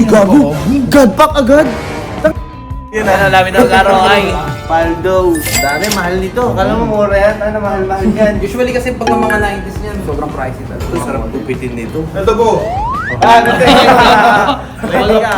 gago! Godpack agad! Yun na namin ang laro ay Paldo. Dami, mahal nito. Kala mo mura yan? Ano, mahal-mahal yan. Usually kasi pag ang mga 90s niyan, sobrang pricey talaga. Ito, sarap gupitin nito. Ito po! Ano Ready ka?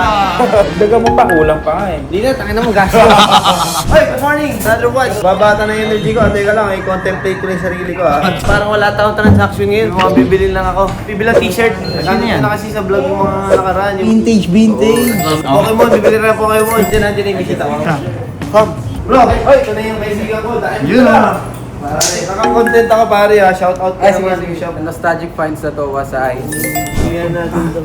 Daga mo pa, kulang pa nga eh. Hindi na, tangin na mo gas. Hey, good morning! Brother Watch. Babata na yung energy ko. Teka lang, i-contemplate ko na yung sarili ko ha. Parang wala tayong transaction ngayon. Mga bibili lang ako. Bibili lang t-shirt. Ano yan? Na kasi sa vlog yung mga nakaraan. Yung Vintage! Pokemon, bibili rin ako Pokemon. Diyan natin yung bisita ko. Come. Bro, ay, ito na yung kaibigan ko. Dahil Yun na. Naka-content ako pare ha. Shout out ka naman yung shop. Nostalgic finds na to sa ice. Tingnan natin ito.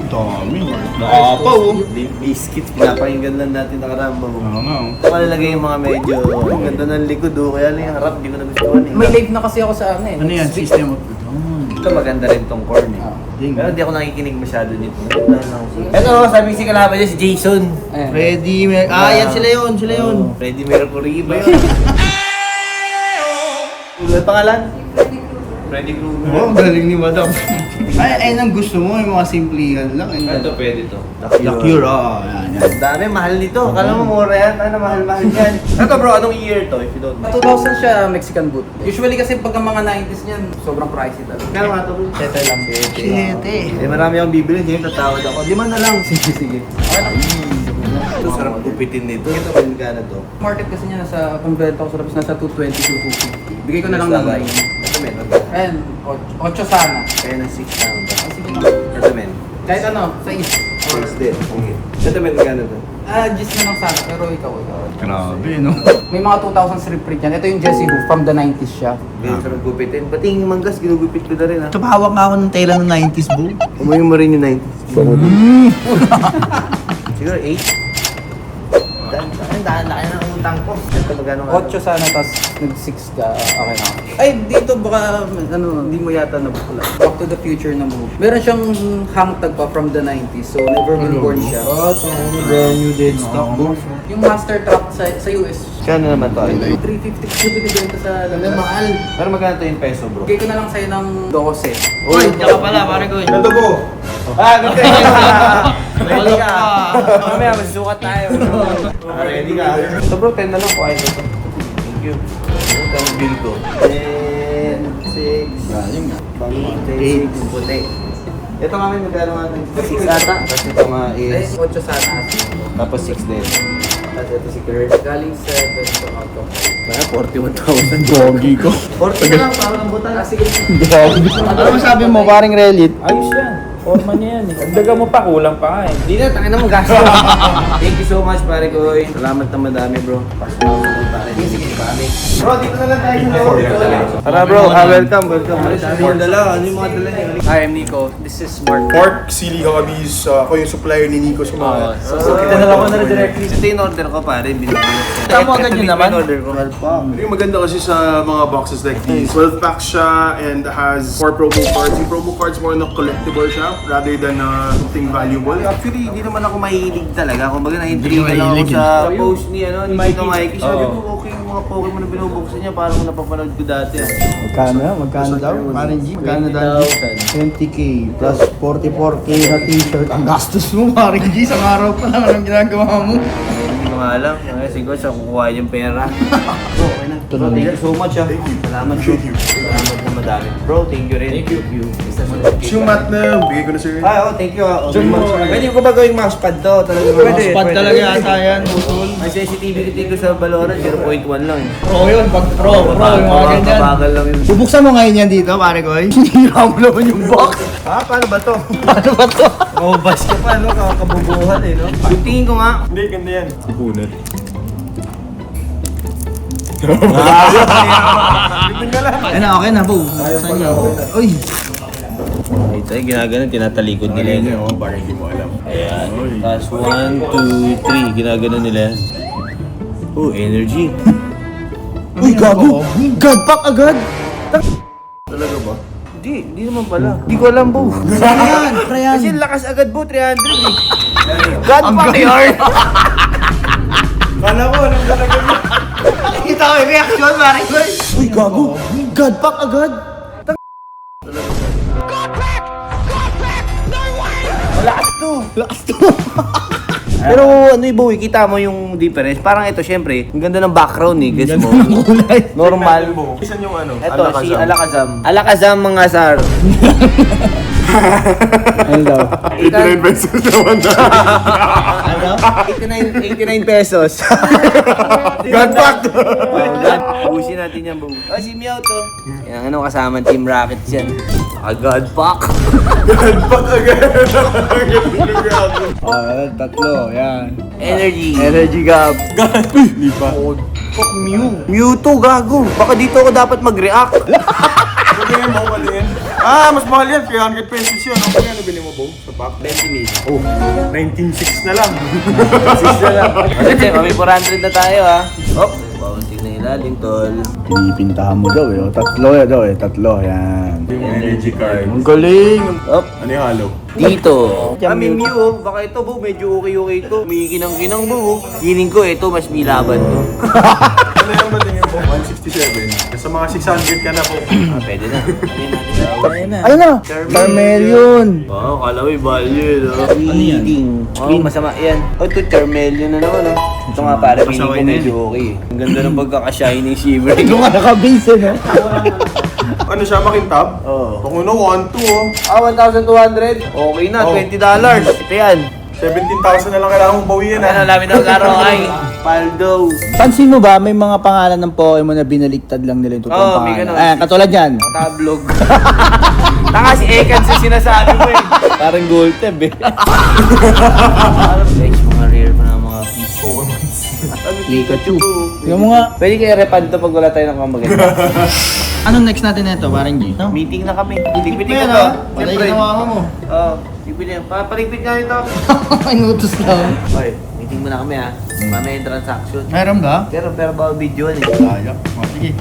Dami. Nakapaw oh. Biscuits, pinapakinggan lang natin nakaraan mo. Oo nga oh. Ito malalagay yung mga medyo ganda ng likod oh. Kaya lang yung harap, di ko nagustuhan eh. May live na kasi ako sa ano eh. Ano yan? System of... Ito maganda rin tong corn eh. Ding. Pero di ako nakikinig masyado dito. Ito, sabi si kalaban niya si Jason. Ayan. Ready, yan sila yun, sila yun. Freddy Mercury ba yun? Ano pangalan? Freddy Krueger. Oh, galing ni Madam. Ay ang gusto mo, yung mga simplihan lang. Ito pwede to. The Cure, yan. Ang dami, mahal nito. Kala mo mura yan? Ano, mahal-mahal yan. Ito bro, anong year to if you don't mind? 2000 siya Mexican boot. Usually kasi pag ang mga 90s niyan, sobrang pricey talaga. Kaya nga ito bro. Sete lang. Siyete. Eh, marami akong bibili. Ngayon tatawad ako. 5 na lang. Sige, sige. Okay lang. Ito, sarap gupitin nito. Ito, magkano to? Market kasi niya nasa, kung benta ko sa labas, nasa 220, 250. Bigay ko na lang ng 9. Ito men. Ayan, 8 sana. Kaya na 6 pound. Ah, sige na. Ito men. Kahit ano, sa is. 6 din. Okay. Ito men, magkano to? Gis na lang sana, pero ikaw. Grabe, no? May mga 2000s reprint yan. Ito yung Jessie Who from the 90s siya. Ganyan sarap gupitin. Pati yung manggas, ginugupit ko na rin ha. Tumawak nga ako ng tela ng 90s, bro. Umuwi mo rin yung 90s. Siguro 8. Dahil laki na ang utang ko. Ito magkano nga? 8 sana, tapos nag-6 ka, okay na. Ay, dito baka, ano, hindi mo yata nabukla. Back to the Future na movie. Meron siyang hang tag pa from the 90s, so never been born siya. Brand new dead stock, bro. Yung master truck sa US, Kano naman to? 350 kasi binibenta sa lamang. Mahal. Pero magkano to yung peso bro? Bigay ko na lang sa'yo ng 12. Uy, tsaka pala, pare ko. Ito po. Good day! Ready ka? Mamaya, masusukat tayo. Ready ka? Ito bro, 10 na lang po. Ay, ito. Thank you. Ito ang bill ko. 10, 6, Galing nga. 8, puti. Ito nga may magkano nga 6 ata. Tapos ito nga Eh, is, 8 sana. tapos 6 din. Tapos ito si Kurt. Galing 7 so out of 5. Kaya 41,000. Gogi ko. 40 na lang, parang ang buta. Sige. Ano masabi mo, paring Relit? Ayos yan. Forma niya yan eh. Daga mo pa, kulang pa nga eh. Hindi na, tangin na mo gas. Thank you so much, pare ko. Salamat na madami, bro. Pasok na ako, pare. Sige, pare. Bro, dito na lang tayo sa loob. Tara, bro. Welcome. Dami yung dala. Ano yung mga dala niyo? Hi, I'm Nico. This is Mark. Pork, sili kakabis, ako yung supplier ni Nico sa mga... So, kita na lang ko na directly. Ito yung order ko, pare. Tama agad yun naman. order ko. Yung maganda kasi sa mga boxes like these, 12 pack siya and has 4 promo cards. Yung promo cards more na collectible siya rather than something valuable. Actually, hindi naman ako mahilig talaga. Kumbaga, na-intrigue lang ako sa post ni Nico Mikey. Sabi ko, okay yung mga Pokemon na binubuksan niya. Parang napapanood ko dati. Magkano daw? Paring G, magkano daw? 20k plus 44k na t-shirt. Ang gastos mo, paring G, sa araw pa lang anong ginagawa mo. Hindi ko nga alam. Siguro sa kukuha yung pera. Bro, okay na. Bro, thank you so much ah. Salamat bro. Salamat na madami. Bro, thank you rin. Thank you. Yung mat na, bigay ko na sir. Thank you ah. Pwede ko ba gawing mousepad to? Pwede. Spot talaga yata yan, utol. Ang sensitivity ko sa Valorant, 0.1 lang. Pro yun, pag pro, yung mga ganyan. Bagal lang yun. Bubuksan mo ngayon yan dito, pare ko. Hinira mo naman yung box. Paano ba to? Ano ba to? Robas ka pa, no? Kakabubuhan eh, no? Yung tingin ko nga. Hindi, ganda yan. Kunat. Okay na, bo. Saan niya? Uy. Ito ay ginaganon, tinatalikod nila yun. Oo, parang hindi mo alam. Ayan. Tapos 1, 2, 3, ginaganon nila. Oh, energy. Uy, gago. Godpack agad. Talaga ba? Hindi naman pala. Hindi ko alam, Bo. Ryan. Kasi lakas agad, Bo, 300 eh. God fuck yard! Kala ko, anong talaga yun? Kita ko yung reaction, pare ko. Uy, gago. Godpack agad. Malakas to. Lakas to. Pero ano yung buwi, kita mo yung difference. Parang ito, syempre, ang ganda ng background eh. Guess mo. Kulay. Normal. Isan yung ano? Ito, si Alakazam. Alakazam, mga sir. Ano daw? 89 pesos naman na. 89 pesos. God fuck! Busin natin yan, bro. Oh, si Meow to. Yan, ano kasama Team Rocket yan. God fuck. Tatlo, yan. Energy. Energy gap. Hindi pa. Fuck Mew. Mewtwo, gago. Baka dito ako dapat mag-react. Pagkain mo, malin. Mas mahal yan. 300 pesos yun. Ano kaya bili mo, Bo? Sa pack? 20 mil. 19.6 na lang. Kasi may 400 na tayo ha. Oh, baunting na ilalim, tol. Pinipintahan mo daw eh. Oh. Tatlo yan daw eh. Tatlo, yan. Yung energy card. Ang galing. Oh, Ano yung halo? dito. May Mew oh. Baka ito, bo, medyo okay to. May kinang-kinang, bo. Feeling ko ito, mas may laban to. Ano yung ba tingin mo? 167. Sa mga 600 ka na po. Pwede na. Ayun na. Charmeleon. Oh, kala mo yung value, no? Reading. Oh, masama yan. Oh, ito, Charmeleon na naman, oh. Ito nga, para feeling ko medyo okay. Ang ganda ng pagkaka-shiny shivering. Ito nga naka-base eh, no? Ano siya, makintab? Oo. Kung ano, 1, 2 oh. 1,200. Okay na, Oh. $20. Ito yan. 17,000 na lang kailangan mong bawiin Ano, ah. lamin ng karo ay Paldo. Pansin mo ba, may mga pangalan ng Pokemon na binaliktad lang nila yung totoong Oo, may pangalan? ganun. Katulad yan. Tablog. Taka si Ekan sa sinasabi mo eh. Parang gold tab eh. Guys, mga rare pa ng mga Pikachu. Tingnan mo nga. Pwede kaya repad to pag wala tayo ng maganda. Anong next natin nito, parang G? No? Meeting na kami. Tigpitin Yan ka to. ah. Patay ginawa mo. Oo, tigpitin. Paligpit nga ito. Inutos lang. Okay, meeting muna kami ha. Mamaya yung transaction. Meron ba? Pero bawal video eh. Kaya. Sige.